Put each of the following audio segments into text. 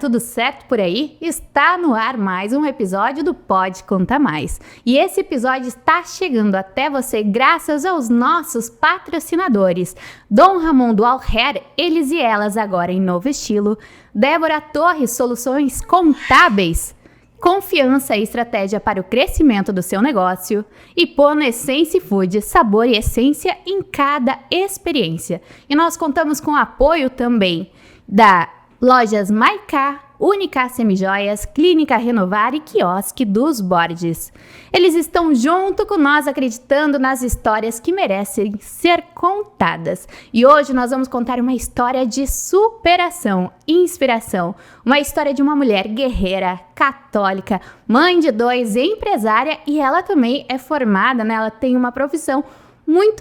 tudo certo por aí? Está no ar mais um episódio do Pode Contar Mais. E esse episódio está chegando até você graças aos nossos patrocinadores. Dom Ramon do Hair, eles e elas agora em novo estilo. Débora Torres, soluções contábeis. Confiança e estratégia para o crescimento do seu negócio. E Pono Essence Food, sabor e essência em cada experiência. E nós contamos com o apoio também da Lojas Maiká, Única Semijoias, Clínica Renovar e Quiosque dos Borges. Eles estão junto com nós acreditando nas histórias que merecem ser contadas. E hoje nós vamos contar uma história de superação, inspiração. Uma história de uma mulher guerreira, católica, mãe de 2, empresária, e ela também é formada, né? Ela tem uma profissão um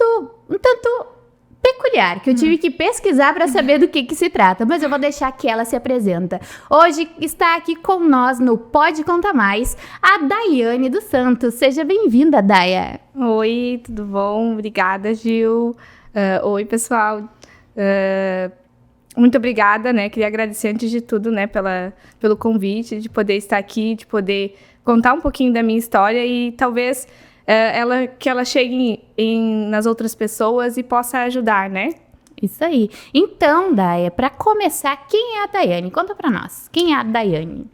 tanto peculiar, que eu tive que pesquisar para saber do que se trata, mas eu vou deixar que ela se apresenta. Hoje está aqui com nós no Pode Contar Mais, a Daiane dos Santos. Seja bem-vinda, Daia. Oi, tudo bom? Obrigada, Gil. Oi, pessoal. Muito obrigada, né? Queria agradecer antes de tudo, né, pelo convite, de poder estar aqui, de poder contar um pouquinho da minha história e talvez que ela chegue nas outras pessoas e possa ajudar, né? Isso aí. Então, Daia, para começar, quem é a Daiane? Conta para nós. Quem é a Daiane?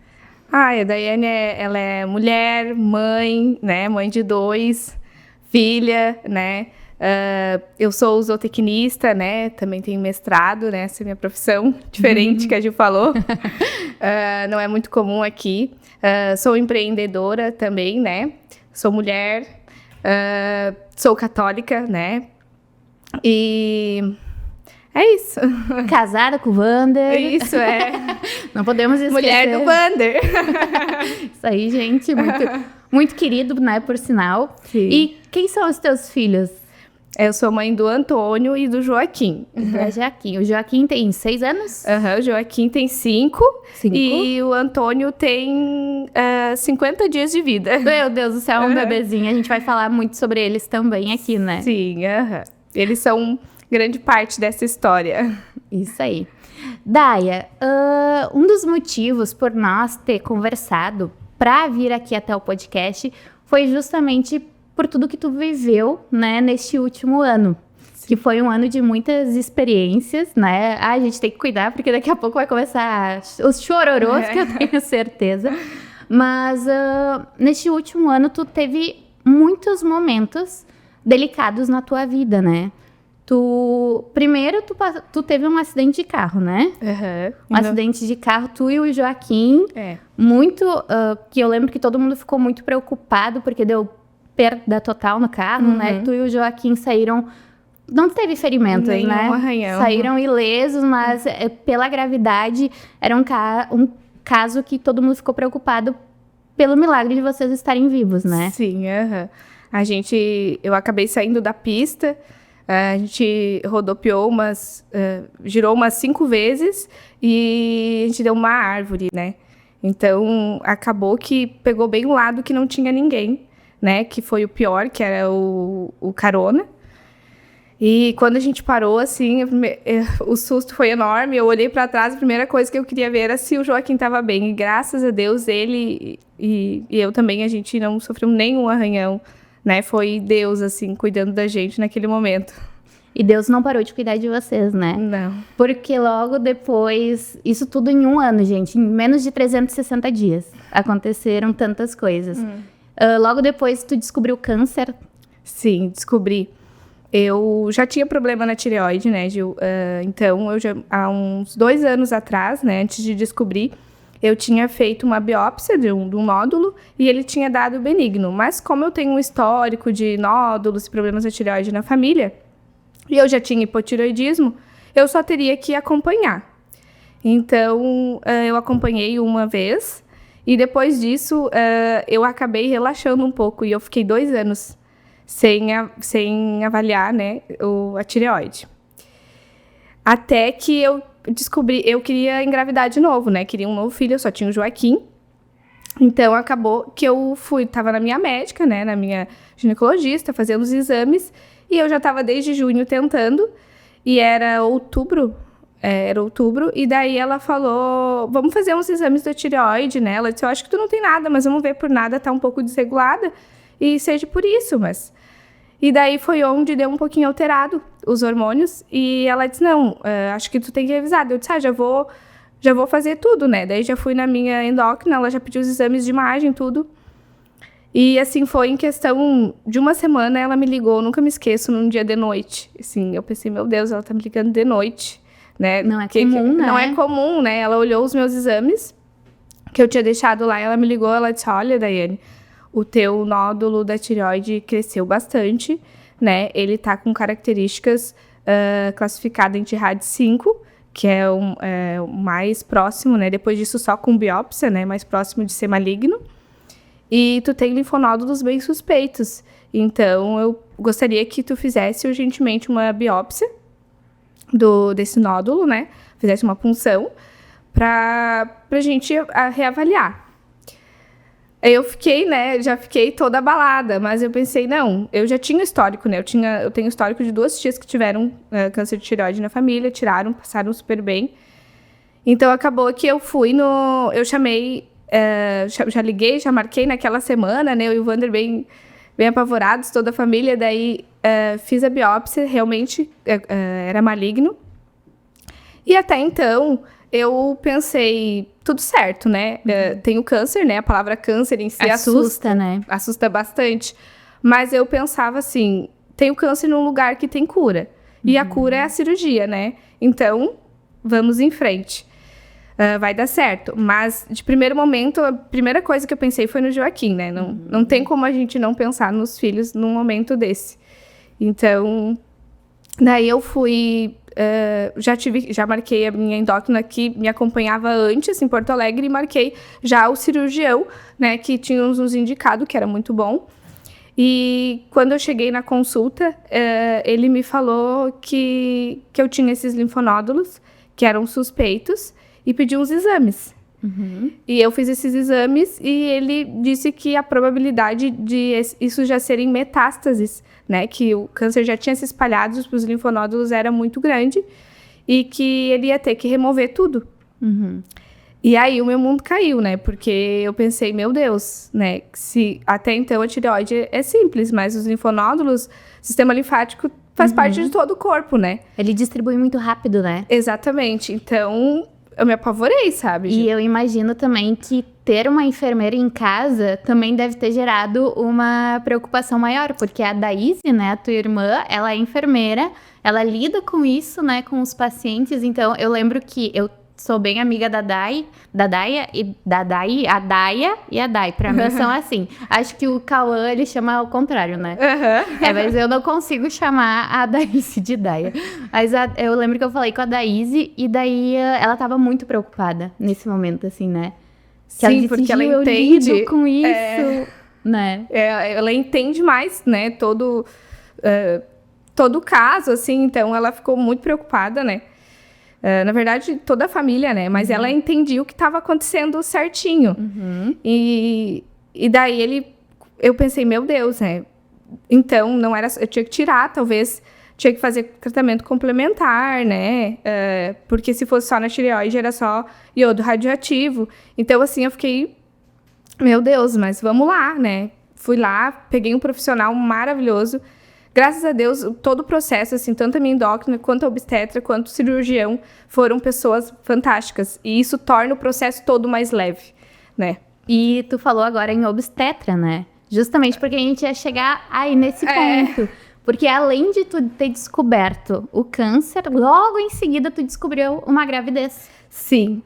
A Daiane, ela é mulher, mãe, né? Mãe de 2, filha, né? Eu sou zootecnista, né? Também tenho mestrado, né? Essa é a minha profissão, diferente que a Gil falou. Não é muito comum aqui. Sou empreendedora também, né? Sou mulher, sou católica, né? E é isso. Casada com o Wander. Isso, é. Não podemos esquecer. Mulher do Wander. Isso aí, gente. Muito querido, né? Por sinal. Sim. E quem são os teus filhos? Eu sou mãe do Antônio e do Joaquim. O Joaquim tem 6 anos? O Joaquim tem 5. E o Antônio tem 50 dias de vida. Meu Deus do céu, um bebezinho. A gente vai falar muito sobre eles também aqui, né? Sim, eles são grande parte dessa história. Isso aí. Daia, um dos motivos por nós ter conversado para vir aqui até o podcast foi justamente por tudo que tu viveu, né, neste último ano. Sim. Que foi um ano de muitas experiências, né? A gente tem que cuidar, porque daqui a pouco vai começar os chororôs, que eu tenho certeza. Mas neste último ano, tu teve muitos momentos delicados na tua vida, né? Primeiro, tu teve um acidente de carro, né? Um acidente de carro, tu e o Joaquim. Muito, que eu lembro que todo mundo ficou muito preocupado, porque deu perda total no carro, né? Tu e o Joaquim saíram... Não teve ferimento, nenhum, né? Arranhão. Saíram ilesos, mas pela gravidade era um caso que todo mundo ficou preocupado pelo milagre de vocês estarem vivos, né? Sim, eu acabei saindo da pista, a gente rodopiou girou umas 5 vezes e a gente deu uma árvore, né? Então, acabou que pegou bem o lado que não tinha ninguém, né, que foi o pior, que era o carona. E quando a gente parou, assim, o susto foi enorme. Eu olhei para trás, a primeira coisa que eu queria ver era se o Joaquim estava bem. E graças a Deus, ele e eu também, a gente não sofreu nenhum arranhão, né? Foi Deus, assim, cuidando da gente naquele momento. E Deus não parou de cuidar de vocês, né? Não. Porque logo depois, isso tudo em um ano, gente, em menos de 360 dias, aconteceram tantas coisas. Logo depois, tu descobriu câncer? Sim, descobri. Eu já tinha problema na tireoide, né, Gil? Então, há uns 2 anos atrás, né, antes de descobrir, eu tinha feito uma biópsia de um nódulo e ele tinha dado benigno. Mas como eu tenho um histórico de nódulos e problemas na tireoide na família, e eu já tinha hipotireoidismo, eu só teria que acompanhar. Então, eu acompanhei uma vez. E depois disso, eu acabei relaxando um pouco e eu fiquei 2 anos sem avaliar, né, a tireoide. Até que eu descobri, eu queria engravidar de novo, né, queria um novo filho, eu só tinha o Joaquim. Então, acabou que eu tava na minha médica, né, na minha ginecologista, fazendo os exames, e eu já estava desde junho tentando, e era outubro, era outubro, e daí ela falou, vamos fazer uns exames da tireoide, né? Ela disse, eu acho que tu não tem nada, mas vamos ver, por nada tá um pouco desregulada, e seja por isso, mas... E daí foi onde deu um pouquinho alterado os hormônios, e ela disse, não, acho que tu tem que revisar. Eu disse, já vou fazer tudo, né? Daí já fui na minha endócrina, ela já pediu os exames de imagem, tudo. E, assim, foi em questão de uma semana, ela me ligou, nunca me esqueço, num dia de noite. Assim, eu pensei, meu Deus, ela tá me ligando de noite, né? Não é comum, né? Não é comum, né? Ela olhou os meus exames, que eu tinha deixado lá, ela me ligou, ela disse, olha, Daiane, o teu nódulo da tireoide cresceu bastante, né? Ele tá com características classificadas em TIRAD 5, que é o mais próximo, né? Depois disso, só com biópsia, né? Mais próximo de ser maligno. E tu tem linfonódulos bem suspeitos. Então, eu gostaria que tu fizesse urgentemente uma biópsia desse nódulo, né? Fizesse uma punção pra gente reavaliar. Eu fiquei, né? Já fiquei toda abalada, mas eu pensei, não, eu já tinha histórico, né? Eu tenho histórico de 2 tias que tiveram câncer de tireoide na família, tiraram, passaram super bem. Então, acabou que eu fui eu chamei, já liguei, já marquei naquela semana, né? Eu e o Wander bem apavorados, toda a família. Daí, fiz a biópsia, realmente era maligno. E até então, eu pensei, tudo certo, né? Tenho câncer, né? A palavra câncer em si assusta, né? Assusta bastante. Mas eu pensava assim, tenho câncer num lugar que tem cura. E a cura é a cirurgia, né? Então, vamos em frente. Vai dar certo. Mas, de primeiro momento, a primeira coisa que eu pensei foi no Joaquim, né? Não tem como a gente não pensar nos filhos num momento desse. Então, daí eu fui... já marquei a minha endócrina que me acompanhava antes em Porto Alegre e marquei já o cirurgião, né, que tinha nos indicado que era muito bom. E quando eu cheguei na consulta, ele me falou que eu tinha esses linfonódulos, que eram suspeitos, e pediu uns exames. E eu fiz esses exames e ele disse que a probabilidade de isso já serem metástases, né? Que o câncer já tinha se espalhado para os linfonódulos era muito grande e que ele ia ter que remover tudo. E aí o meu mundo caiu, né? Porque eu pensei, meu Deus, né? Se até então a tireoide é simples, mas os linfonódulos, sistema linfático faz parte de todo o corpo, né? Ele distribui muito rápido, né? Exatamente. Então, eu me apavorei, sabe? E eu imagino também que ter uma enfermeira em casa também deve ter gerado uma preocupação maior, porque a Daíse, né, a tua irmã, ela é enfermeira, ela lida com isso, né, com os pacientes. Então, eu lembro que eu sou bem amiga da Dai, a Daia e a Dai. Pra mim são assim. Acho que o Cauã, ele chama ao contrário, né? Mas eu não consigo chamar a Daíse de Daia. Mas eu lembro que eu falei com a Daíse e daí ela tava muito preocupada nesse momento, assim, né? Que sim, porque ela entende... Eu lido com isso, né? Ela entende mais, né? Todo o caso, assim. Então, ela ficou muito preocupada, né? Na verdade, toda a família, né? Mas ela entendia o que estava acontecendo certinho. E daí eu pensei, meu Deus, né? Então, não era... Eu tinha que tirar, talvez... Tinha que fazer tratamento complementar, né? Porque se fosse só na tireoide, era só iodo radioativo. Então, assim, eu fiquei... Meu Deus, mas vamos lá, né? Fui lá, peguei um profissional maravilhoso. Graças a Deus, todo o processo, assim, tanto a minha endócrina, quanto a obstetra, quanto o cirurgião, foram pessoas fantásticas. E isso torna o processo todo mais leve, né? E tu falou agora em obstetra, né? Justamente porque a gente ia chegar aí nesse ponto. Porque além de tu ter descoberto o câncer, logo em seguida tu descobriu uma gravidez. Sim,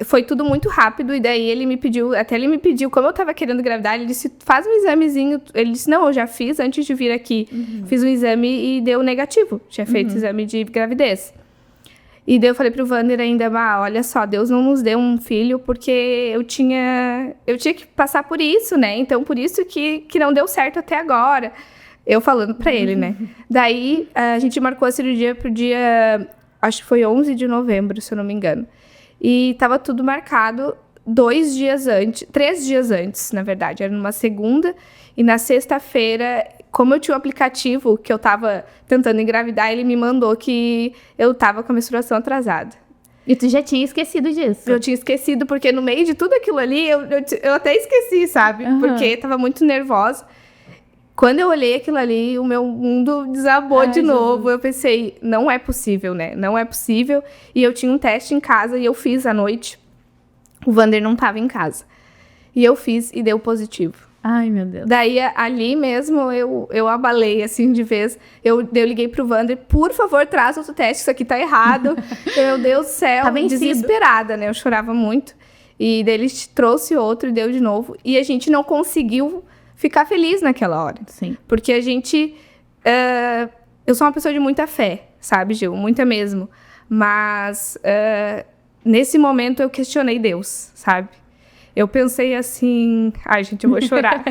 foi tudo muito rápido, e daí ele me pediu, como eu tava querendo engravidar, ele disse, faz um examezinho, ele disse, não, eu já fiz antes de vir aqui, fiz um exame e deu negativo, tinha feito exame de gravidez. E daí eu falei pro Wander ainda, olha só, Deus não nos deu um filho porque eu tinha que passar por isso, né, então por isso que não deu certo até agora, eu falando pra ele, né. Daí a gente marcou a cirurgia pro dia... Acho que foi 11 de novembro, se eu não me engano. E tava tudo marcado 3 dias antes, na verdade. Era numa segunda. E na sexta-feira, como eu tinha um aplicativo que eu tava tentando engravidar, ele me mandou que eu tava com a menstruação atrasada. E tu já tinha esquecido disso? Eu tinha esquecido, porque no meio de tudo aquilo ali, eu até esqueci, sabe? Porque tava muito nervosa. Quando eu olhei aquilo ali, o meu mundo desabou de novo. Jesus. Eu pensei, não é possível, né? Não é possível. E eu tinha um teste em casa e eu fiz à noite. O Wander não tava em casa. E eu fiz e deu positivo. Ai, meu Deus. Daí, ali mesmo, eu abalei, assim, de vez. Eu liguei pro Wander, por favor, traz outro teste, isso aqui tá errado. Meu Deus do céu, tá desesperada, né? Eu chorava muito. E daí ele trouxe outro e deu de novo. E a gente não conseguiu ficar feliz naquela hora. Sim. Porque a gente... eu sou uma pessoa de muita fé, sabe, Gil? Muita mesmo. Mas, nesse momento, eu questionei Deus, sabe? Eu pensei assim... Ai, gente, eu vou chorar.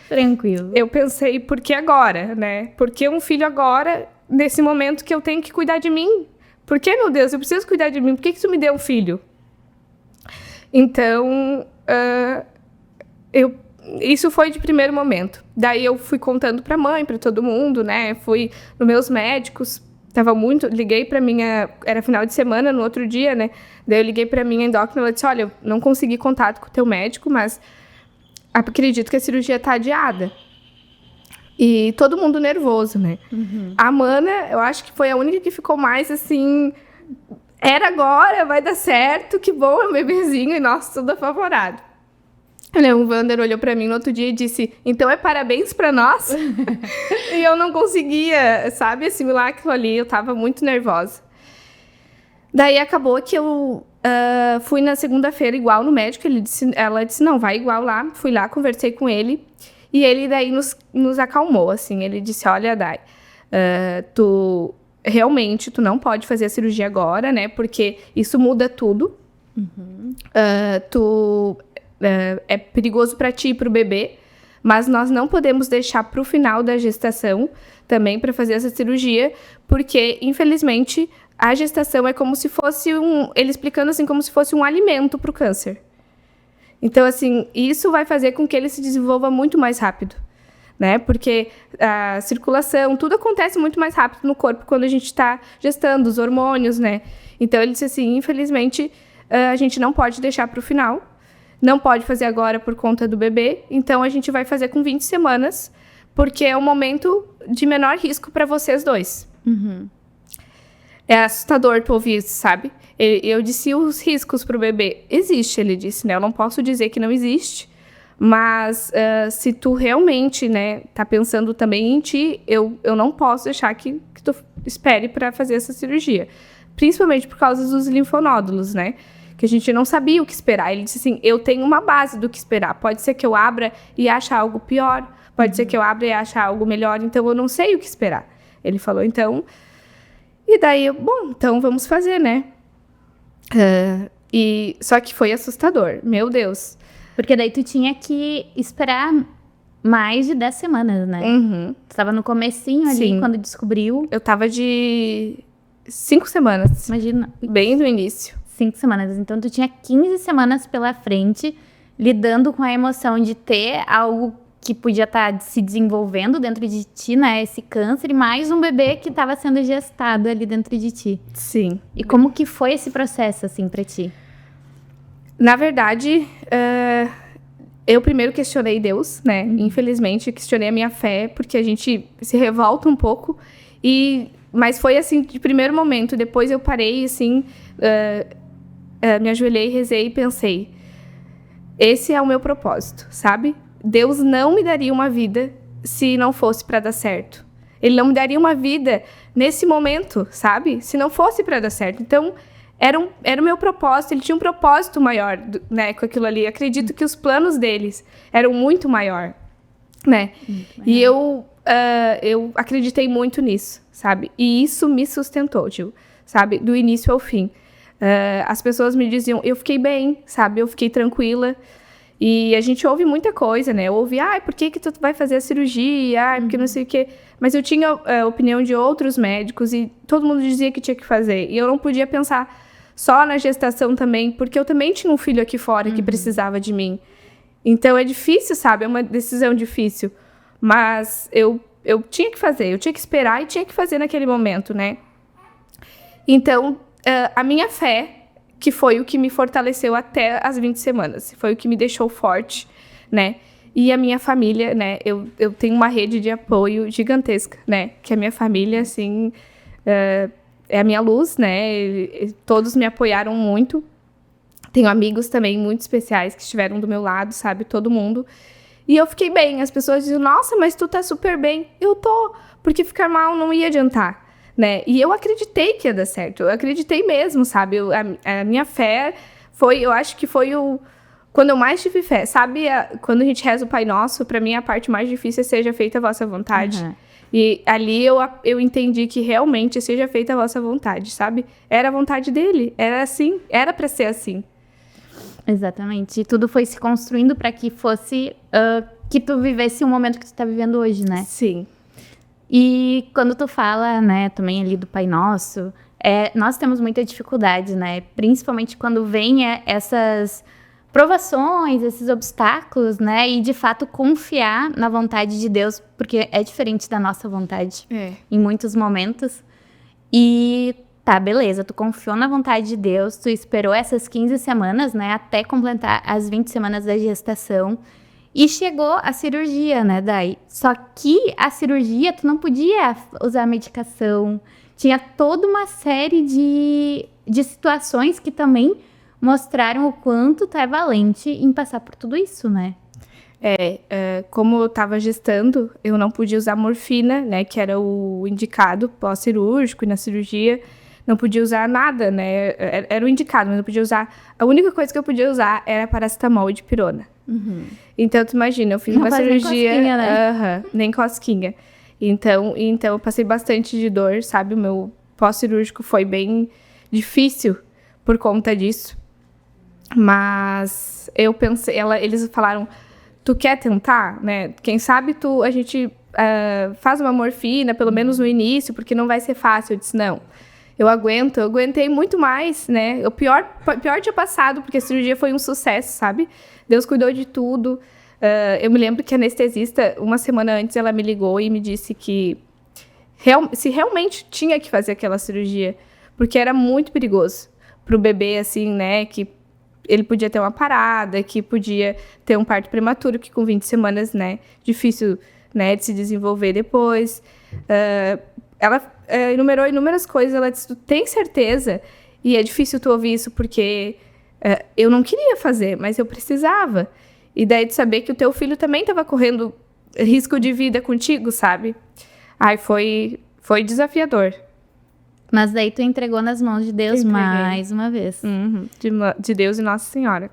Tranquilo. Eu pensei, por que agora, né? Por que um filho agora, nesse momento que eu tenho que cuidar de mim? Por que, meu Deus, eu preciso cuidar de mim? Por que tu me deu um filho? Então, isso foi de primeiro momento. Daí eu fui contando pra mãe, pra todo mundo, né? Fui nos meus médicos. Liguei pra minha... Era final de semana, no outro dia, né? Daí eu liguei pra minha endócrina, ela disse, olha, eu não consegui contato com o teu médico, mas acredito que a cirurgia tá adiada. E todo mundo nervoso, né? A Mana, eu acho que foi a única que ficou mais, assim... Era agora, vai dar certo, que bom, é um bebezinho, e nossa, tudo apavorado. O Wander olhou pra mim no outro dia e disse, então é parabéns pra nós? E eu não conseguia, sabe, assimilar aquilo ali, eu tava muito nervosa. Daí acabou que eu fui na segunda-feira igual no médico, ela disse, não, vai igual lá. Fui lá, conversei com ele, e ele daí nos acalmou, assim, ele disse, olha, Dai, tu não pode fazer a cirurgia agora, né, porque isso muda tudo. É perigoso para ti e para o bebê, mas nós não podemos deixar para o final da gestação também para fazer essa cirurgia, porque, infelizmente, a gestação é como se fosse ele explicando assim, como se fosse um alimento para o câncer. Então, assim, isso vai fazer com que ele se desenvolva muito mais rápido, né? Porque a circulação, tudo acontece muito mais rápido no corpo quando a gente está gestando, os hormônios, né? Então, ele disse assim, infelizmente, a gente não pode deixar para o final. Não pode fazer agora por conta do bebê, então a gente vai fazer com 20 semanas, porque é o momento de menor risco para vocês dois. É assustador tu ouvir isso, sabe? Eu disse os riscos para o bebê. Existe, ele disse, né? Eu não posso dizer que não existe, mas se tu realmente, né, tá pensando também em ti, eu não posso deixar que tu espere para fazer essa cirurgia. Principalmente por causa dos linfonódulos, né? Que a gente não sabia o que esperar. Ele disse assim, eu tenho uma base do que esperar. Pode ser que eu abra e ache algo pior. Pode ser que eu abra e ache algo melhor. Então, eu não sei o que esperar. Ele falou, então... E daí, então vamos fazer, né? Só que foi assustador. Meu Deus. Porque daí tu tinha que esperar mais de 10 semanas, né? Tu estava no comecinho ali, sim, quando descobriu. Eu tava de 5 semanas. Imagina. Bem no início. 5 semanas. Então, tu tinha 15 semanas pela frente, lidando com a emoção de ter algo que podia estar se desenvolvendo dentro de ti, né? Esse câncer, e mais um bebê que estava sendo gestado ali dentro de ti. Sim. E como que foi esse processo, assim, pra ti? Na verdade, eu primeiro questionei Deus, né? Infelizmente, questionei a minha fé, porque a gente se revolta um pouco. Mas foi, assim, de primeiro momento. Depois eu parei, assim... me ajoelhei, rezei e pensei, esse é o meu propósito, sabe? Deus não me daria uma vida se não fosse para dar certo. Ele não me daria uma vida nesse momento, sabe? Se não fosse para dar certo. Então, era o meu propósito. Ele tinha um propósito maior, né, com aquilo ali. Acredito que os planos deles eram muito maior, né? E eu acreditei muito nisso, sabe? E isso me sustentou, Gil, sabe? Do início ao fim. As pessoas me diziam, eu fiquei bem, sabe? Eu fiquei tranquila. E a gente ouve muita coisa, né? Eu ouvi, por que tu vai fazer a cirurgia? Porque não sei o quê. Mas eu tinha a opinião de outros médicos e todo mundo dizia que tinha que fazer. E eu não podia pensar só na gestação também, porque eu também tinha um filho aqui fora que precisava de mim. Então é difícil, sabe? É uma decisão difícil. Mas eu tinha que fazer, eu tinha que esperar e tinha que fazer naquele momento, né? Então, a minha fé, que foi o que me fortaleceu até as 20 semanas, foi o que me deixou forte, né? E a minha família, né? Eu tenho uma rede de apoio gigantesca, né? Que a minha família, assim, é a minha luz, né? Todos me apoiaram muito. Tenho amigos também muito especiais que estiveram do meu lado, sabe? Todo mundo. E eu fiquei bem. As pessoas dizem, nossa, mas tu tá super bem. Eu tô, porque ficar mal não ia adiantar, né? E eu acreditei que ia dar certo. Eu acreditei mesmo, sabe? A minha fé foi, eu acho que foi quando eu mais tive fé. Sabe, quando a gente reza o Pai Nosso, pra mim a parte mais difícil é seja feita a vossa vontade. Uhum. E ali eu entendi que realmente seja feita a vossa vontade, sabe? Era a vontade dele. Era assim, era pra ser assim. Exatamente. E tudo foi se construindo para que fosse que tu vivesse o momento que tu tá vivendo hoje, né? Sim. E quando tu fala, né, também ali do Pai Nosso, nós temos muita dificuldade, né? Principalmente quando vem essas provações, esses obstáculos, né? E de fato confiar na vontade de Deus, porque é diferente da nossa vontade em muitos momentos. E tá, beleza, tu confiou na vontade de Deus, tu esperou essas 15 semanas, né, até completar as 20 semanas da gestação, e chegou a cirurgia, né, Dai? Só que a cirurgia, tu não podia usar medicação, tinha toda uma série de situações que também mostraram o quanto tu é valente em passar por tudo isso, né? Como eu estava gestando, eu não podia usar morfina, né, que era o indicado pós-cirúrgico e na cirurgia. Não podia usar nada, né? Era o indicado, mas não podia usar. A única coisa que eu podia usar era paracetamol e dipirona. Uhum. Então, tu imagina, eu fiz Não uma faz cirurgia... nem cosquinha, né? Nem cosquinha. Então, eu passei bastante de dor, sabe? O meu pós-cirúrgico foi bem difícil por conta disso. Mas eu pensei... Eles falaram, tu quer tentar, né? Quem sabe a gente faz uma morfina, pelo menos no início, porque não vai ser fácil. Eu disse, não. Eu aguentei muito mais, né? O pior tinha passado, porque a cirurgia foi um sucesso, sabe? Deus cuidou de tudo. Eu me lembro que a anestesista, uma semana antes, ela me ligou e me disse que se realmente tinha que fazer aquela cirurgia, porque era muito perigoso pro bebê, assim, né? Que ele podia ter uma parada, que podia ter um parto prematuro, que com 20 semanas, né? Difícil, né, de se desenvolver depois. Ela enumerou inúmeras coisas, ela disse, tu tem certeza? E é difícil tu ouvir isso, porque eu não queria fazer, mas eu precisava. E daí de saber que o teu filho também estava correndo risco de vida contigo, sabe? Ai, foi desafiador. Mas daí tu entregou nas mãos de Deus mais uma vez. Uhum. De Deus e Nossa Senhora.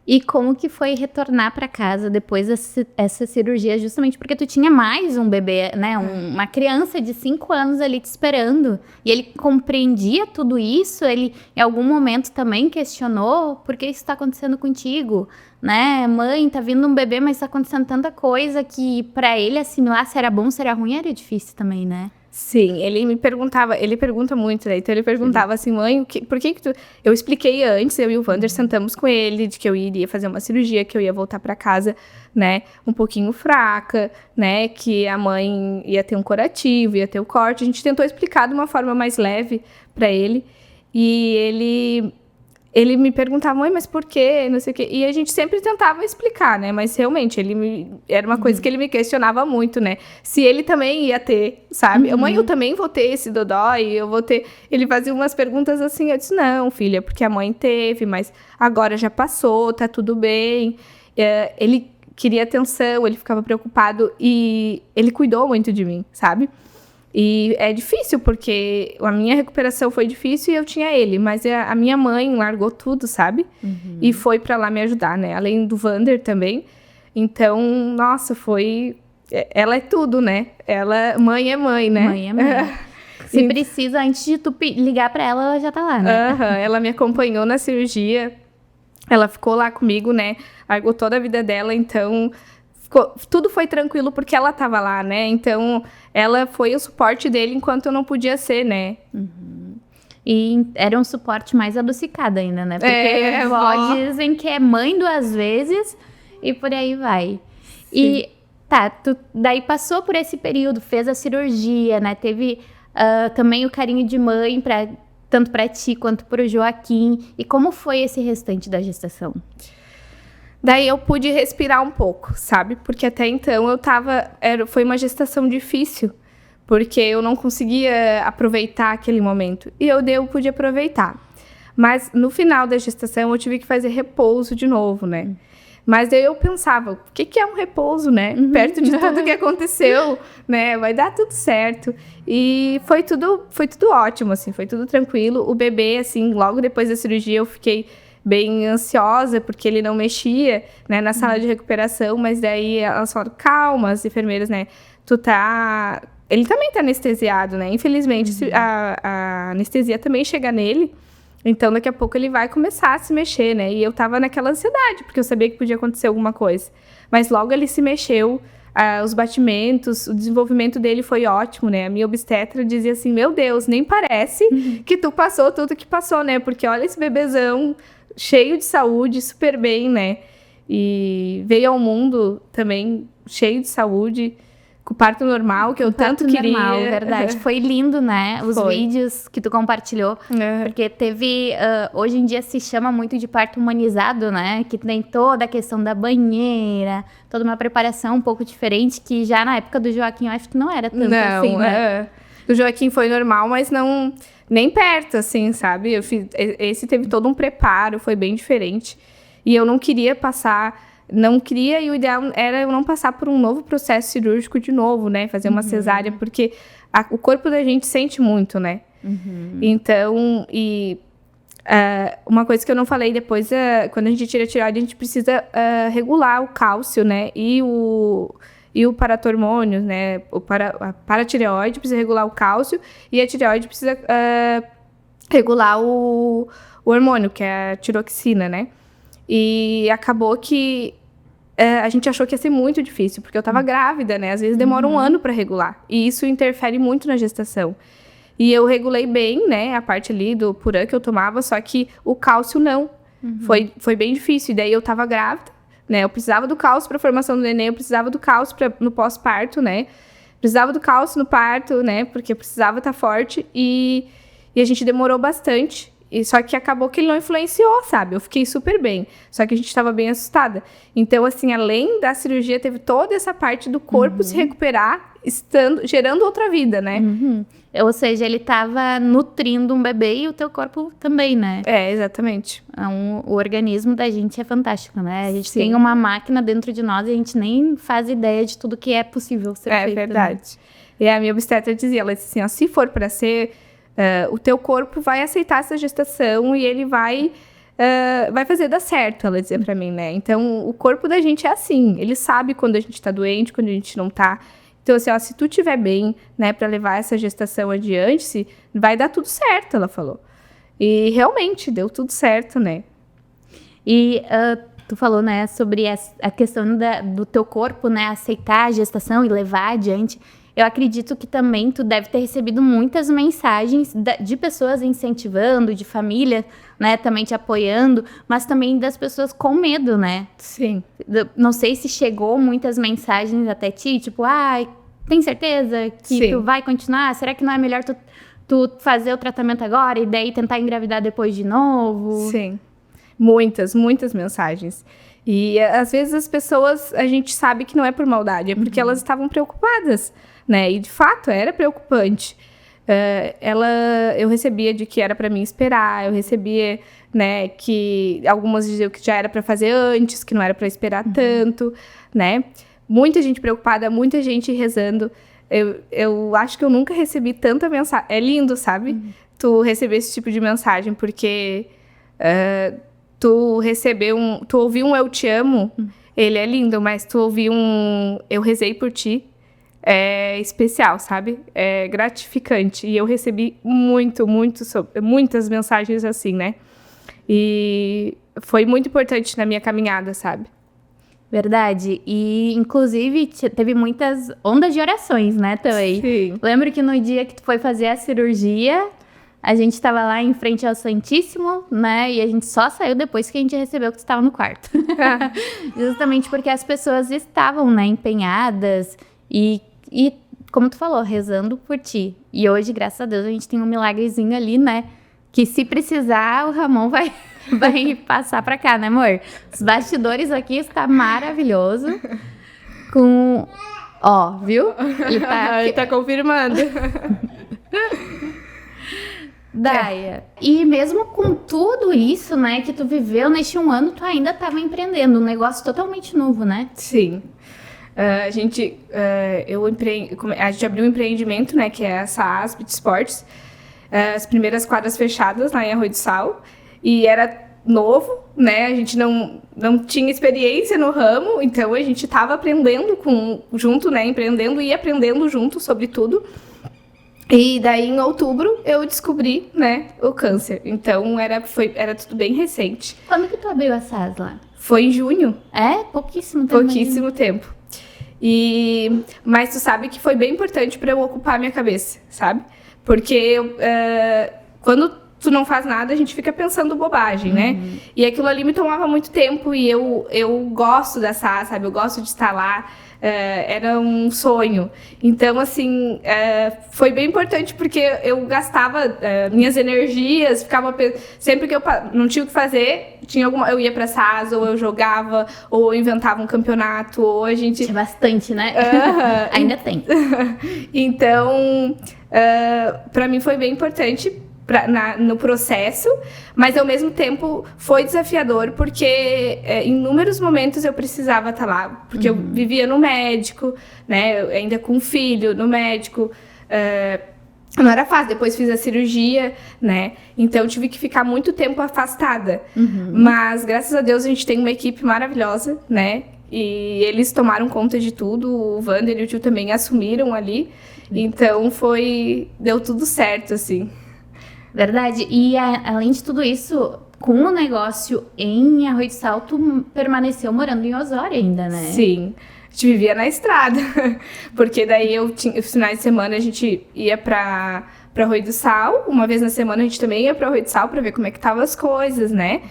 E como que foi retornar para casa depois dessa cirurgia? Justamente porque tu tinha mais um bebê, né? Uma criança de 5 anos ali te esperando. E ele compreendia tudo isso? Ele, em algum momento, também questionou por que isso está acontecendo contigo? Né? Mãe, tá vindo um bebê, mas tá acontecendo tanta coisa que para ele assimilar se era bom, se era ruim, era difícil também, né? Sim, ele pergunta muito, né? Então ele perguntava assim, mãe, por que tu... Eu expliquei antes, eu e o Wander sentamos com ele, de que eu iria fazer uma cirurgia, que eu ia voltar para casa, né, um pouquinho fraca, né, que a mãe ia ter um curativo, ia ter o corte. A gente tentou explicar de uma forma mais leve para ele, e ele me perguntava, mãe, mas por quê? Não sei o quê. E a gente sempre tentava explicar, né? Mas realmente, era uma coisa que ele me questionava muito, né? Se ele também ia ter, sabe? Mãe, eu também vou ter esse dodói, eu vou ter... Ele fazia umas perguntas assim, eu disse, não, filha, porque a mãe teve, mas agora já passou, tá tudo bem. Ele queria atenção, ele ficava preocupado e ele cuidou muito de mim, sabe? E é difícil, porque a minha recuperação foi difícil e eu tinha ele. Mas a minha mãe largou tudo, sabe? Uhum. E foi pra lá me ajudar, né? Além do Wander também. Então, nossa, foi... Ela é tudo, né? Mãe é mãe, né? Mãe é mãe. Se precisa, antes de tu ligar pra ela, ela já tá lá, né? Ela me acompanhou na cirurgia. Ela ficou lá comigo, né? Largou toda a vida dela, então... Tudo foi tranquilo porque ela tava lá, né? Então, ela foi o suporte dele enquanto eu não podia ser, né? Uhum. E era um suporte mais adocicado ainda, né? Porque vó dizem que é mãe 2 vezes e por aí vai. Sim. E Tá, tu daí passou por esse período, fez a cirurgia, né? Teve também o carinho de mãe, tanto pra ti quanto pro Joaquim. E como foi esse restante da gestação? Daí eu pude respirar um pouco, sabe? Porque até então foi uma gestação difícil, porque eu não conseguia aproveitar aquele momento. E eu pude aproveitar. Mas no final da gestação eu tive que fazer repouso de novo, né? Mas daí eu pensava, o que é um repouso, né? Perto de tudo que aconteceu, né? Vai dar tudo certo. E foi tudo ótimo, assim, foi tudo tranquilo. O bebê, assim, logo depois da cirurgia eu fiquei bem ansiosa, porque ele não mexia, né, na sala de recuperação, mas daí elas falaram, calma, as enfermeiras, né, ele também tá anestesiado, né, infelizmente a anestesia também chega nele, então daqui a pouco ele vai começar a se mexer, né, e eu tava naquela ansiedade, porque eu sabia que podia acontecer alguma coisa, mas logo ele se mexeu, os batimentos, o desenvolvimento dele foi ótimo, né, a minha obstetra dizia assim, meu Deus, nem parece que tu passou tudo que passou, né, porque olha esse bebezão, cheio de saúde, super bem, né? E veio ao mundo também cheio de saúde, com parto normal, que eu tanto queria. Normal, verdade. Foi lindo, né? Os vídeos que tu compartilhou. Porque teve... hoje em dia se chama muito de parto humanizado, né? Que tem toda a questão da banheira, toda uma preparação um pouco diferente, que já na época do Joaquim eu acho que não era tanto assim, né? Do Joaquim foi normal, mas não... Nem perto, assim, sabe? Esse teve todo um preparo, foi bem diferente. E eu não queria e o ideal era eu não passar por um novo processo cirúrgico de novo, né? Fazer uma cesárea, porque o corpo da gente sente muito, né? Então, uma coisa que eu não falei depois, quando a gente tira a tireoide, a gente precisa regular o cálcio, né? E o paratormônio, né? A paratireoide precisa regular o cálcio e a tireoide precisa regular o hormônio, que é a tiroxina, né? E acabou que a gente achou que ia ser muito difícil, porque eu estava grávida, né? Às vezes demora um ano para regular. E isso interfere muito na gestação. E eu regulei bem, né? A parte ali do Purã que eu tomava, só que o cálcio não. Foi bem difícil. E daí eu estava grávida. Né, eu precisava do cálcio para a formação do neném, eu precisava do cálcio no pós-parto, né? Precisava do cálcio no parto, né? Porque eu precisava estar forte e a gente demorou bastante. Só que acabou que ele não influenciou, sabe? Eu fiquei super bem. Só que a gente estava bem assustada. Então, assim, além da cirurgia, teve toda essa parte do corpo se recuperar, gerando outra vida, né? Ou seja, ele estava nutrindo um bebê e o teu corpo também, né? Exatamente. O organismo da gente é fantástico, né? A gente tem uma máquina dentro de nós e a gente nem faz ideia de tudo que é possível ser feito. É verdade. Né? E a minha obstetra dizia, ela disse assim, ó, se for para ser, o teu corpo vai aceitar essa gestação e ele vai fazer dar certo, ela dizia para mim, né? Então, o corpo da gente é assim, ele sabe quando a gente tá doente, quando a gente não tá. Então, assim, ó, se tu estiver bem, né, para levar essa gestação adiante, vai dar tudo certo, ela falou. E realmente, deu tudo certo, né? E tu falou, né, sobre a questão do teu corpo, né, aceitar a gestação e levar adiante. Eu acredito que também tu deve ter recebido muitas mensagens de pessoas incentivando, de família, né, também te apoiando, mas também das pessoas com medo, né? Sim. Não sei se chegou muitas mensagens até ti, tipo, tem certeza que tu vai continuar? Será que não é melhor tu fazer o tratamento agora e daí tentar engravidar depois de novo? Sim. Muitas mensagens. E às vezes as pessoas, a gente sabe que não é por maldade, é porque elas estavam preocupadas, né? E de fato era preocupante. Eu recebia de que era para mim esperar, eu recebia, né, que algumas diziam que já era para fazer antes, que não era para esperar tanto, né? Muita gente preocupada, muita gente rezando. Eu acho que eu nunca recebi tanta mensagem. É lindo, sabe? Tu receber esse tipo de mensagem, porque tu ouvir um eu te amo, ele é lindo, mas tu ouvir um eu rezei por ti, é especial, sabe? É gratificante. E eu recebi muitas mensagens assim, né? E foi muito importante na minha caminhada, sabe? Verdade. E, inclusive, teve muitas ondas de orações, né, também. Sim. Lembro que no dia que tu foi fazer a cirurgia, a gente tava lá em frente ao Santíssimo, né? E a gente só saiu depois que a gente recebeu que tu estava no quarto. Justamente porque as pessoas estavam, né, empenhadas e, como tu falou, rezando por ti. E hoje, graças a Deus, a gente tem um milagrezinho ali, né? Que se precisar, o Ramon vai passar pra cá, né, amor? Os bastidores aqui está maravilhoso. Com... Ó, viu? Ele tá confirmando. Daia, e mesmo com tudo isso, né, que tu viveu neste um ano, tu ainda estava empreendendo um negócio totalmente novo, né? Sim. A gente abriu um empreendimento, né, que é essa Aspid Sports. As primeiras quadras fechadas lá em Arroio do Sal. E era novo, né? A gente não tinha experiência no ramo, então a gente estava aprendendo junto, né? Empreendendo e aprendendo junto sobre tudo. E daí, em outubro, eu descobri, né, o câncer. Então, era tudo bem recente. Quando que tu abriu a SAS lá? Foi em junho. É? Pouquíssimo tempo. Pouquíssimo tempo. Mas tu sabe que foi bem importante para eu ocupar a minha cabeça, sabe? Porque quando tu não faz nada, a gente fica pensando bobagem, né? E aquilo ali me tomava muito tempo e eu gosto da SAS, sabe? Eu gosto de estar lá. Era um sonho. Então, assim, foi bem importante porque eu gastava minhas energias, ficava sempre que eu não tinha o que fazer, eu ia pra SAS, ou eu jogava, ou eu inventava um campeonato, ou a gente... Tinha bastante, né? Ainda tem. Então, pra mim foi bem importante no processo, mas ao mesmo tempo foi desafiador porque em inúmeros momentos eu precisava estar lá, porque eu vivia no médico, né, ainda com um filho no médico, não era fácil, depois fiz a cirurgia, né, então eu tive que ficar muito tempo afastada, mas graças a Deus a gente tem uma equipe maravilhosa, né, e eles tomaram conta de tudo, o Wander e o tio também assumiram ali, então deu tudo certo, assim. Verdade. E além de tudo isso, com o negócio em Arroio do Sal, tu permaneceu morando em Osório ainda, né? Sim. A gente vivia na estrada. Porque daí os finais de semana a gente ia pra Arroio do Sal. Uma vez na semana a gente também ia pra Arroio do Sal pra ver como é que estavam as coisas, né?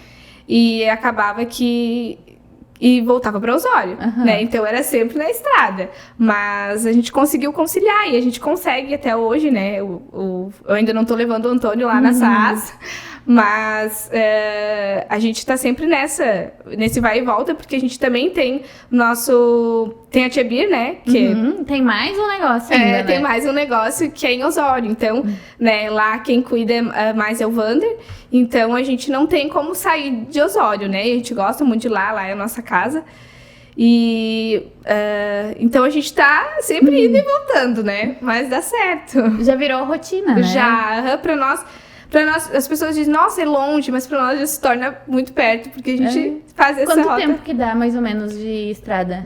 E acabava que... E voltava para Osório, né? Então era sempre na estrada. Mas a gente conseguiu conciliar e a gente consegue até hoje, né? Eu ainda não tô levando o Antônio lá na SAS, mas a gente tá sempre nesse vai e volta, porque a gente também tem tem a Tia Bir, né? Que tem mais um negócio ainda, tem né? mais um negócio que é em Osório. Então, né, lá quem cuida mais é o Wander. Então, a gente não tem como sair de Osório, né? A gente gosta muito de lá é a nossa casa. E então a gente tá sempre indo e voltando, né? Mas dá certo. Já virou rotina, né? Já, pra nós, as pessoas dizem, nossa, é longe, mas pra nós já se torna muito perto, porque a gente faz essa Quanto rota. tempo que dá, mais ou menos, de estrada?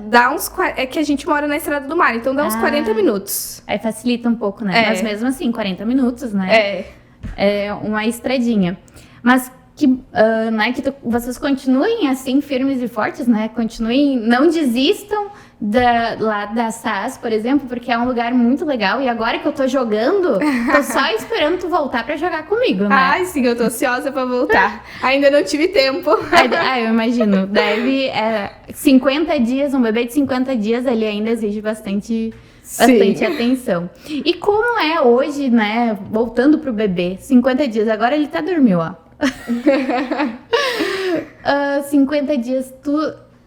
É que a gente mora na Estrada do Mar, então dá uns 40 minutos. Aí facilita um pouco, né? Mas mesmo assim, 40 minutos, né? É uma estradinha. Mas né, que vocês continuem assim, firmes e fortes, né? Continuem, não desistam lá da SAS, por exemplo, porque é um lugar muito legal. E agora que eu tô jogando, tô só esperando tu voltar pra jogar comigo, né? Ai, sim, eu tô ansiosa pra voltar. Ainda não tive tempo. Eu imagino. Deve... 50 dias, um bebê de 50 dias, ele ainda exige bastante atenção. E como é hoje, né? Voltando pro bebê, 50 dias. Agora ele tá dormiu, ó. 50 dias, tu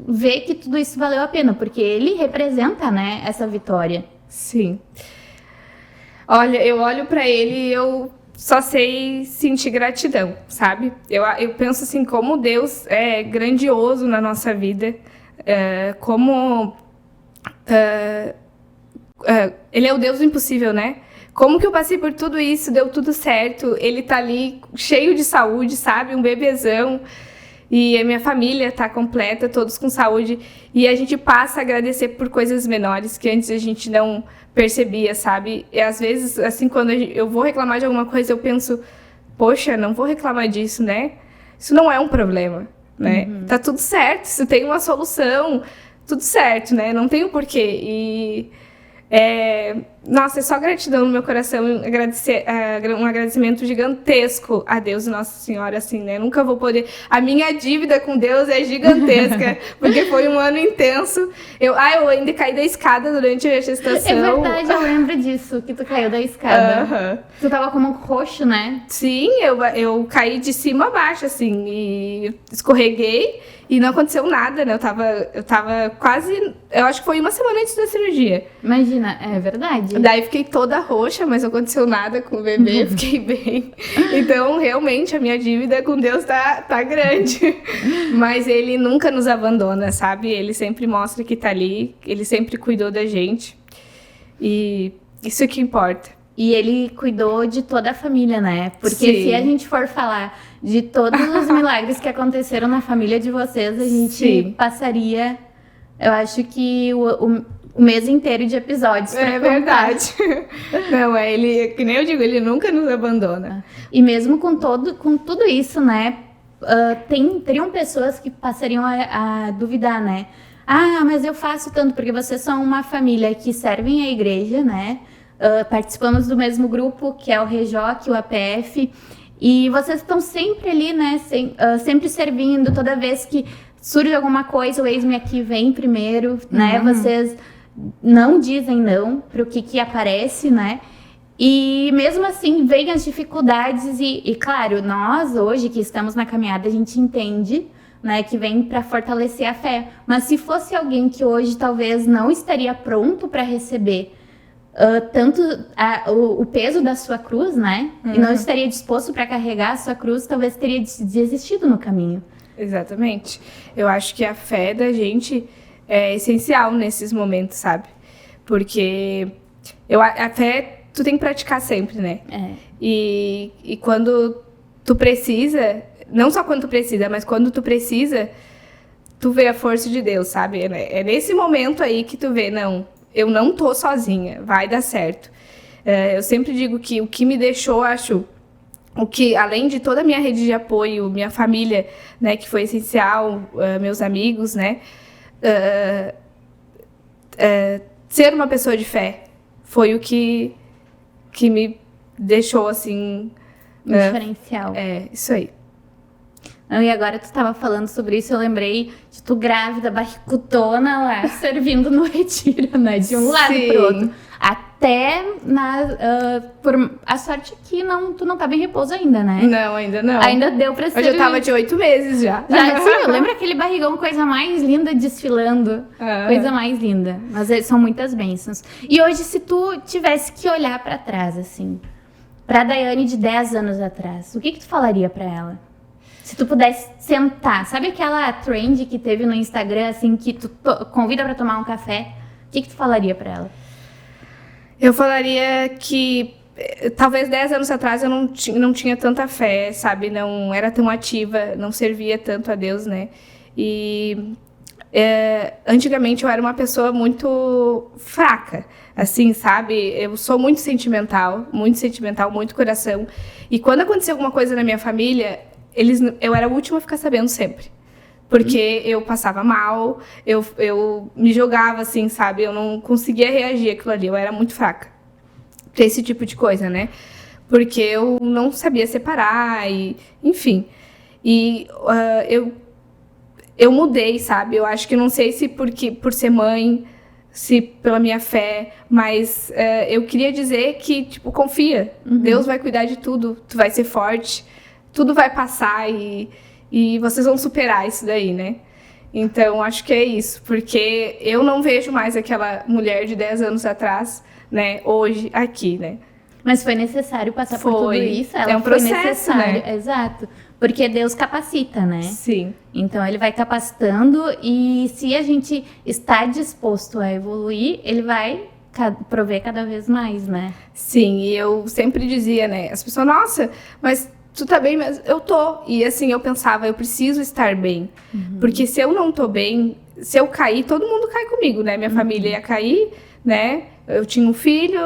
vê que tudo isso valeu a pena, porque ele representa, né, essa vitória. Sim. Olha, eu olho pra ele e eu só sei sentir gratidão, sabe? Eu penso assim, como Deus é grandioso na nossa vida, como Ele é o Deus do impossível, né? Como que eu passei por tudo isso, deu tudo certo, ele tá ali cheio de saúde, sabe? Um bebezão. E a minha família tá completa, todos com saúde. E a gente passa a agradecer por coisas menores que antes a gente não percebia, sabe? E às vezes, assim, quando eu vou reclamar de alguma coisa, eu penso, poxa, não vou reclamar disso, né? Isso não é um problema, né? Tá tudo certo, se tem uma solução, tudo certo, né? Não tem o porquê. E Nossa, é só gratidão no meu coração, um agradecimento gigantesco a Deus e Nossa Senhora, assim, né? Nunca vou poder... A minha dívida com Deus é gigantesca, porque foi um ano intenso. Eu ainda caí da escada durante a gestação. É verdade, eu lembro disso, que tu caiu da escada. Tu tava como um roxo, né? Sim, eu caí de cima a baixo, assim, e escorreguei. E não aconteceu nada, né? Eu tava quase... Eu acho que foi uma semana antes da cirurgia. Imagina, é verdade. Daí fiquei toda roxa, mas não aconteceu nada com o bebê, fiquei bem. Então, realmente, a minha dívida com Deus tá grande. Mas ele nunca nos abandona, sabe? Ele sempre mostra que tá ali, ele sempre cuidou da gente. E isso que importa. E ele cuidou de toda a família, né? Porque Sim. se a gente for falar de todos os milagres que aconteceram na família de vocês, a gente Sim. passaria, eu acho que o mês inteiro de episódios pra É contar. verdade. Não, ele, que nem eu digo, ele nunca nos abandona. E mesmo com tudo isso, né? Teriam pessoas que passariam a duvidar, né? Ah, mas eu faço tanto, porque vocês são uma família que servem a igreja, né? Participamos do mesmo grupo, que é o REJOC, o APF, e vocês estão sempre ali, né? Sempre servindo, toda vez que surge alguma coisa, o Eis-me Aqui vem primeiro, né? Vocês não dizem não para o que aparece, né? E mesmo assim, vem as dificuldades e, claro, nós hoje que estamos na caminhada, a gente entende, né, que vem para fortalecer a fé. Mas se fosse alguém que hoje talvez não estaria pronto para receber tanto o peso da sua cruz, né? E não estaria disposto para carregar a sua cruz, talvez teria desistido no caminho. Exatamente. Eu acho que a fé da gente é essencial nesses momentos, sabe? Porque a fé tu tem que praticar sempre, né? E quando tu precisa, não só quando tu precisa, mas quando tu precisa, tu vê a força de Deus, sabe? É nesse momento aí que tu vê, não, eu não tô sozinha, vai dar certo. Eu sempre digo que o que me deixou, acho, o que, além de toda a minha rede de apoio, minha família, né, que foi essencial, meus amigos, né, ser uma pessoa de fé foi o que me deixou, assim... Diferencial. Isso aí. E agora tu estava falando sobre isso, eu lembrei de tu grávida, barricutona lá, servindo no retiro, né? De um lado pro outro. Até por a sorte que tu não tava em repouso ainda, né? Não, ainda não. Ainda deu pra servir. Eu já tava de 8 meses já. Sim, eu lembro aquele barrigão, coisa mais linda desfilando. Coisa mais linda. Mas são muitas bênçãos. E hoje, se tu tivesse que olhar pra trás, assim, pra Daiane de 10 anos atrás, o que tu falaria pra ela? Se tu pudesse sentar, sabe aquela trend que teve no Instagram, assim, que tu convida pra tomar um café? O que tu falaria pra ela? Eu falaria que talvez 10 anos atrás eu não tinha tanta fé, sabe? Não era tão ativa, não servia tanto a Deus, né? E antigamente eu era uma pessoa muito fraca, assim, sabe? Eu sou muito sentimental, muito coração. E quando acontecia alguma coisa na minha família... eu era a última a ficar sabendo sempre. Porque eu passava mal, eu me jogava assim, sabe? Eu não conseguia reagir àquilo ali, eu era muito fraca pra esse tipo de coisa, né? Porque eu não sabia separar, enfim. E eu mudei, sabe? Eu acho que não sei se por ser mãe, se pela minha fé, mas eu queria dizer que, tipo, confia. Deus vai cuidar de tudo, tu vai ser forte. Tudo vai passar e vocês vão superar isso daí, né? Então, acho que é isso. Porque eu não vejo mais aquela mulher de 10 anos atrás, né? Hoje, aqui, né? Mas foi necessário passar por tudo isso? Ela um processo, né? Exato. Porque Deus capacita, né? Sim. Então, Ele vai capacitando e se a gente está disposto a evoluir, Ele vai prover cada vez mais, né? Sim, e eu sempre dizia, né? As pessoas, nossa, mas... tu tá bem, mas eu tô. E assim, eu pensava, eu preciso estar bem. Porque se eu não tô bem, se eu cair, todo mundo cai comigo, né? Minha família ia cair, né? Eu tinha um filho,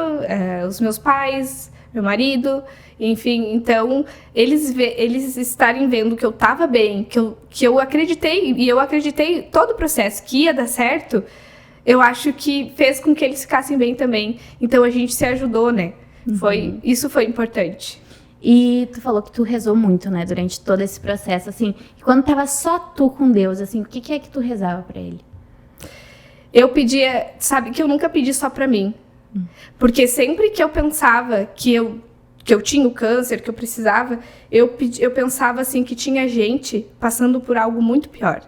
os meus pais, meu marido, enfim. Então, eles estarem vendo que eu tava bem, que eu acreditei, e eu acreditei todo o processo que ia dar certo, eu acho que fez com que eles ficassem bem também. Então a gente se ajudou, né? Isso foi importante. E tu falou que tu rezou muito, né, durante todo esse processo, assim. E quando tava só tu com Deus, assim, o que é que tu rezava pra ele? Eu pedia, sabe, que eu nunca pedi só pra mim. Porque sempre que eu pensava que eu tinha o câncer, que eu precisava, eu pensava, assim, que tinha gente passando por algo muito pior.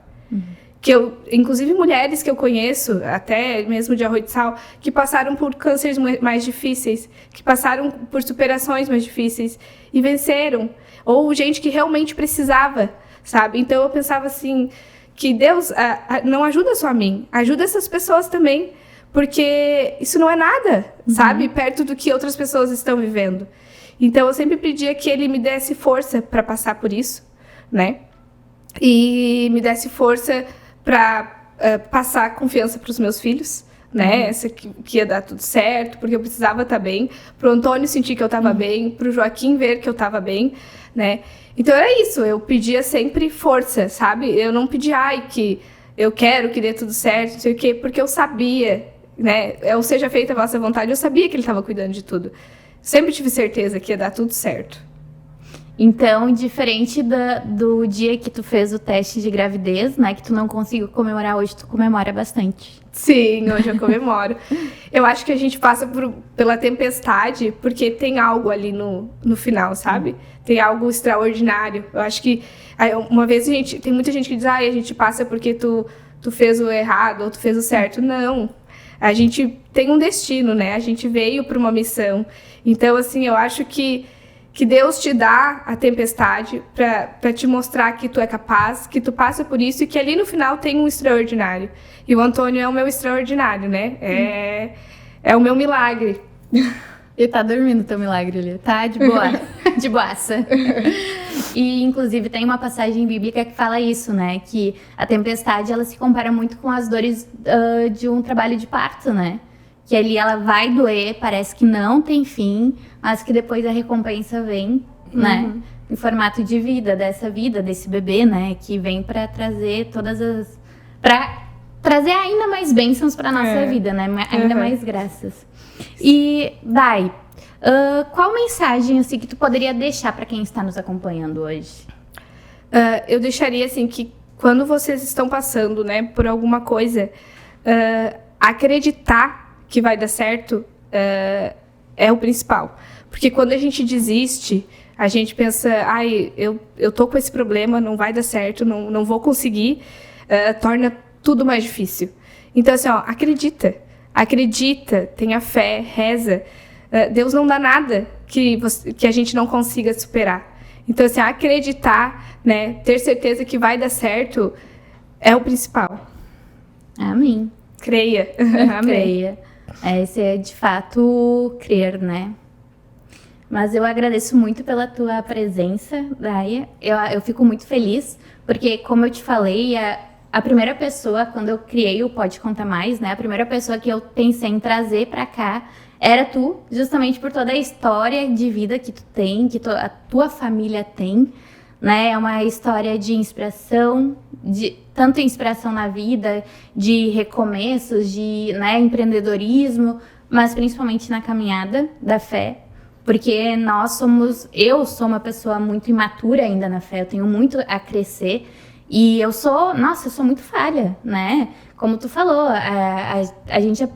Inclusive mulheres que eu conheço, até mesmo de Arroio-de-Sal, que passaram por cânceres mais difíceis, que passaram por superações mais difíceis e venceram. Ou gente que realmente precisava, sabe? Então eu pensava assim, que Deus não ajuda só a mim, ajuda essas pessoas também, porque isso não é nada, sabe? Perto do que outras pessoas estão vivendo. Então eu sempre pedia que Ele me desse força para passar por isso, né? E me desse força para passar confiança para os meus filhos, né? Que ia dar tudo certo, porque eu precisava estar bem. Para o Antônio sentir que eu estava bem, para o Joaquim ver que eu estava bem, né? Então era isso, eu pedia sempre força, sabe? Eu não pedia, que eu quero que dê tudo certo, não sei o quê, porque eu sabia, né? Ou seja feita a vossa vontade, eu sabia que Ele estava cuidando de tudo. Sempre tive certeza que ia dar tudo certo. Então, diferente do dia que tu fez o teste de gravidez, né, que tu não conseguiu comemorar hoje, tu comemora bastante. Sim, hoje eu comemoro. Eu acho que a gente passa pela tempestade porque tem algo ali no final, sabe? Tem algo extraordinário. Eu acho que uma vez tem muita gente que diz, a gente passa porque tu fez o errado ou tu fez o certo. Não. A gente tem um destino, né? A gente veio para uma missão. Então, assim, eu acho que Deus te dá a tempestade para te mostrar que tu é capaz, que tu passa por isso e que ali no final tem um extraordinário. E o Antônio é o meu extraordinário, né? É o meu milagre. Ele tá dormindo, teu milagre ali. Tá de boa, de boaça. E, inclusive, tem uma passagem bíblica que fala isso, né? Que a tempestade, ela se compara muito com as dores de um trabalho de parto, né? Que ali ela vai doer, parece que não tem fim, mas que depois a recompensa vem, né? Em formato de vida, desse bebê, né? Que vem para trazer para trazer ainda mais bênçãos para nossa vida, né? Ainda mais graças. E, Dai, qual mensagem, assim, que tu poderia deixar para quem está nos acompanhando hoje? Eu deixaria, assim, que quando vocês estão passando, né, por alguma coisa, acreditar que vai dar certo é o principal. Porque quando a gente desiste, a gente pensa, eu tô com esse problema, não vai dar certo, não vou conseguir, torna tudo mais difícil. Então, assim, acredita, tenha fé, reza. Deus não dá nada que a gente não consiga superar. Então, assim, acreditar, né, ter certeza que vai dar certo é o principal. Amém. Creia. Amém. Creia. Esse é, de fato, crer, né? Mas eu agradeço muito pela tua presença, Daia. Eu fico muito feliz, porque, como eu te falei, a primeira pessoa, quando eu criei o Pode Contar Mais, né? A primeira pessoa que eu pensei em trazer pra cá era tu, justamente por toda a história de vida que tu tem, que a tua família tem, né? É uma história de inspiração, tanto inspiração na vida, de recomeços, de, né, empreendedorismo, mas principalmente na caminhada da fé, porque eu sou uma pessoa muito imatura ainda na fé, eu tenho muito a crescer, e eu sou muito falha, né? Como tu falou, a gente,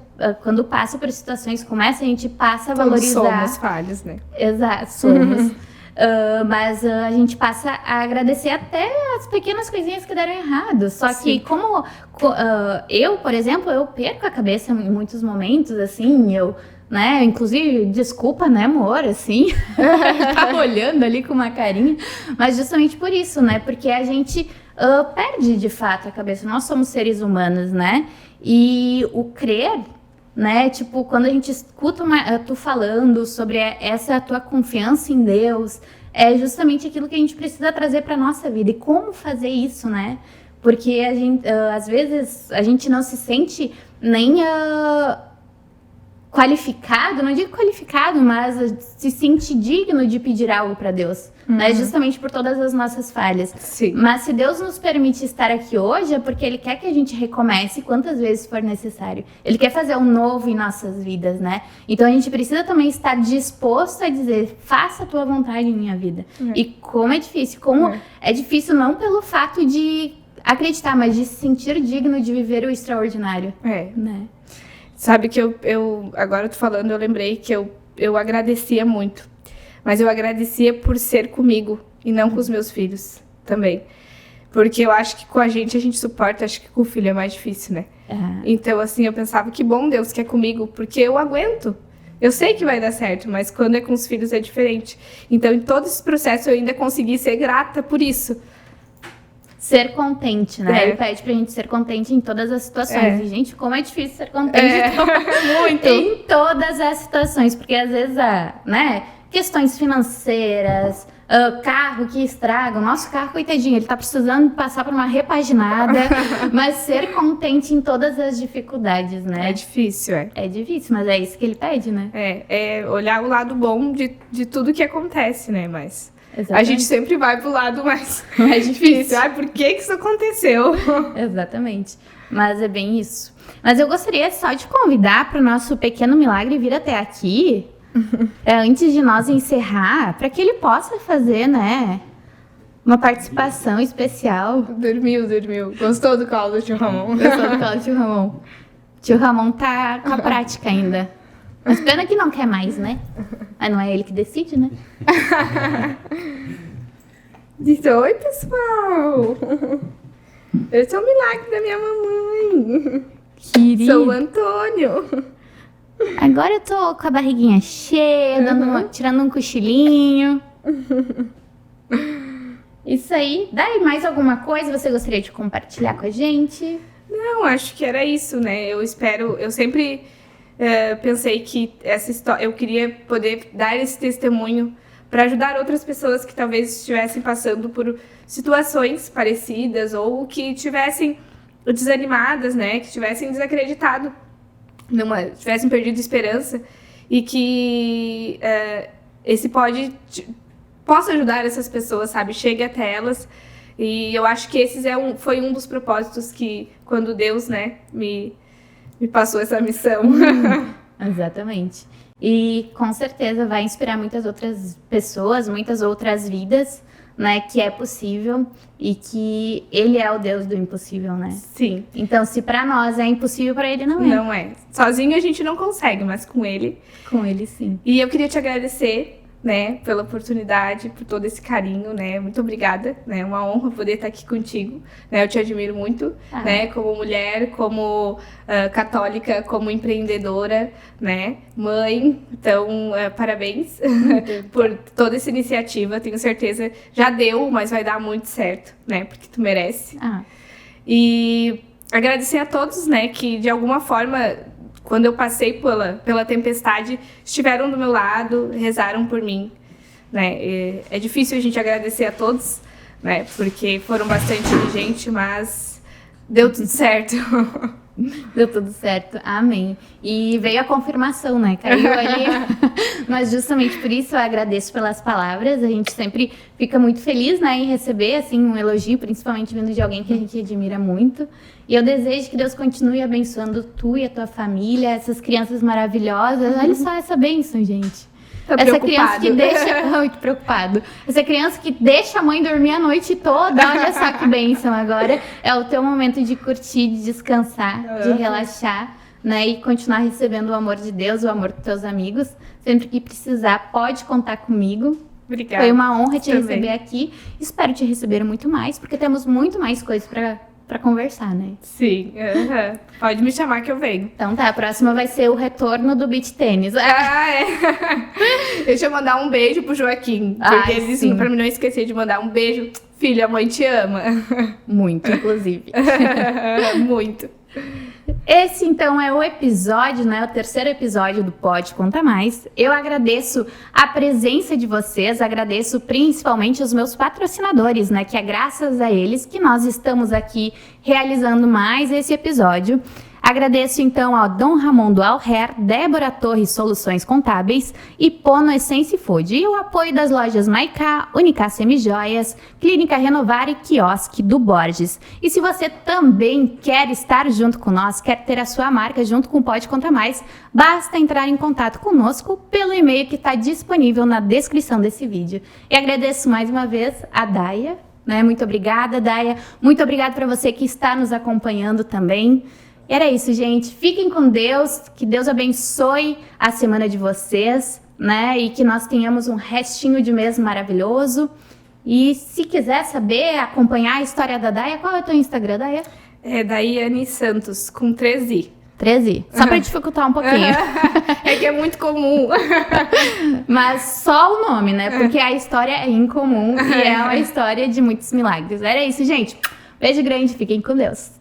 quando passa por situações como essa, a gente passa a valorizar... Todos somos falhos, né? Exato, somos. Mas a gente passa a agradecer até as pequenas coisinhas que deram errado. Só que como eu, por exemplo, eu perco a cabeça em muitos momentos, assim, né, inclusive, desculpa, né, amor, assim, tá olhando ali com uma carinha, mas justamente por isso, né, porque a gente perde, de fato, a cabeça. Nós somos seres humanos, né, e o crer, né, tipo, quando a gente escuta tu falando sobre essa tua confiança em Deus, é justamente aquilo que a gente precisa trazer para nossa vida. E como fazer isso, né? Porque às vezes a gente não se sente nem qualificado, não digo qualificado, mas se sente digno de pedir algo para Deus, né? Justamente por todas as nossas falhas. Sim. Mas se Deus nos permite estar aqui hoje, é porque Ele quer que a gente recomece quantas vezes for necessário. Ele quer fazer um novo em nossas vidas, né? Então a gente precisa também estar disposto a dizer, faça a tua vontade em minha vida. E como é difícil, é difícil não pelo fato de acreditar, mas de se sentir digno de viver o extraordinário. Né? Sabe que eu agora eu tô falando, eu lembrei que eu agradecia muito. Mas eu agradecia por ser comigo e não com os meus filhos também. Porque eu acho que com a gente suporta, acho que com o filho é mais difícil, né? Então, assim, eu pensava, que bom Deus que é comigo, porque eu aguento. Eu sei que vai dar certo, mas quando é com os filhos é diferente. Então, em todo esse processo, eu ainda consegui ser grata por isso. Ser contente, né? Ele pede pra gente ser contente em todas as situações. E, gente, como é difícil ser contente muito. em todas as situações. Porque, às vezes, né, questões financeiras, carro que estraga. O nosso carro, coitadinho, ele tá precisando passar por uma repaginada. Mas ser contente em todas as dificuldades, né? É difícil, É difícil, mas é isso que ele pede, né? É olhar o lado bom de tudo que acontece, né? Mas... Exatamente. A gente sempre vai pro lado mais difícil. Por que isso aconteceu? Exatamente. Mas é bem isso. Mas eu gostaria só de convidar para o nosso pequeno milagre vir até aqui, antes de nós encerrar, para que ele possa fazer, né, uma participação especial. Dormiu. Gostou do colo do tio Ramon? Gostou do colo do tio Ramon. Tio Ramon tá com a prática ainda. Mas pena que não quer mais, né? Mas não é ele que decide, né? Diz, oi, pessoal. Eu sou o milagre da minha mamãe. Querido. Sou o Antônio. Agora eu tô com a barriguinha cheia, tirando um cochilinho. Isso aí. Daí, mais alguma coisa você gostaria de compartilhar com a gente? Não, acho que era isso, né? Eu sempre... pensei que essa história, eu queria poder dar esse testemunho para ajudar outras pessoas que talvez estivessem passando por situações parecidas ou que estivessem desanimadas, né, que tivessem desacreditado, tivessem perdido esperança e que esse possa ajudar essas pessoas, sabe, chegue até elas. E eu acho que foi um dos propósitos que quando Deus, né, me passou essa missão. Exatamente. E com certeza vai inspirar muitas outras pessoas, muitas outras vidas, né? Que é possível e que Ele é o Deus do impossível, né? Sim. Então, se pra nós é impossível, pra Ele não é. Não é. Sozinho a gente não consegue, mas com Ele... Com Ele, sim. E eu queria te agradecer, né, pela oportunidade, por todo esse carinho, né, muito obrigada, né, é uma honra poder estar aqui contigo, né, eu te admiro muito, né, como mulher, como católica, como empreendedora, né, mãe, então, parabéns por toda essa iniciativa, tenho certeza, já deu, mas vai dar muito certo, né, porque tu merece. E agradecer a todos, né, que de alguma forma... Quando eu passei pela tempestade, estiveram do meu lado, rezaram por mim, né? É difícil a gente agradecer a todos, né? Porque foram bastante gente, mas deu tudo certo. Deu tudo certo, amém. E veio a confirmação, né? Caiu ali. Mas justamente por isso eu agradeço pelas palavras. A gente sempre fica muito feliz, né, em receber assim, um elogio, principalmente vindo de alguém que a gente admira muito. E eu desejo que Deus continue abençoando tu e a tua família, essas crianças maravilhosas. Olha só essa bênção, gente. Tá essa preocupado. Criança que deixa... Muito preocupado. Essa criança que deixa a mãe dormir a noite toda. Olha só que bênção. Agora é o teu momento de curtir, de descansar, de relaxar, né? E continuar recebendo o amor de Deus, o amor dos teus amigos. Sempre que precisar, pode contar comigo. Obrigada. Foi uma honra te receber aqui. Espero te receber muito mais, porque temos muito mais coisas pra conversar, né? Sim, pode me chamar que eu venho. Então tá, a próxima vai ser o retorno do beach tênis. Deixa eu mandar um beijo pro Joaquim, porque ele disse pra mim não esquecer de mandar um beijo. Filho, a mãe te ama. Muito, inclusive. Muito. Esse, então, é o episódio, né? O terceiro episódio do Pode Contar Mais. Eu agradeço a presença de vocês, agradeço principalmente os meus patrocinadores, né? Que é graças a eles que nós estamos aqui realizando mais esse episódio. Agradeço então ao Dom Ramon do Alher, Débora Torres Soluções Contábeis e Pono Essence Food. E o apoio das lojas Maicá, Unicá Semijoias, Clínica Renovar e Quiosque do Borges. E se você também quer estar junto com nós, quer ter a sua marca junto com o Pode Contar Mais, basta entrar em contato conosco pelo e-mail que está disponível na descrição desse vídeo. E agradeço mais uma vez a Daia, né? Muito obrigada, Daia. Muito obrigada para você que está nos acompanhando também. Era isso, gente. Fiquem com Deus, que Deus abençoe a semana de vocês, né? E que nós tenhamos um restinho de mês maravilhoso. E se quiser saber, acompanhar a história da Daia, qual é o teu Instagram, Daia? É Daiane Santos, com 3i. 13? Só para dificultar um pouquinho. É que é muito comum. Mas só o nome, né? Porque a história é incomum e é uma história de muitos milagres. Era isso, gente. Beijo grande, fiquem com Deus.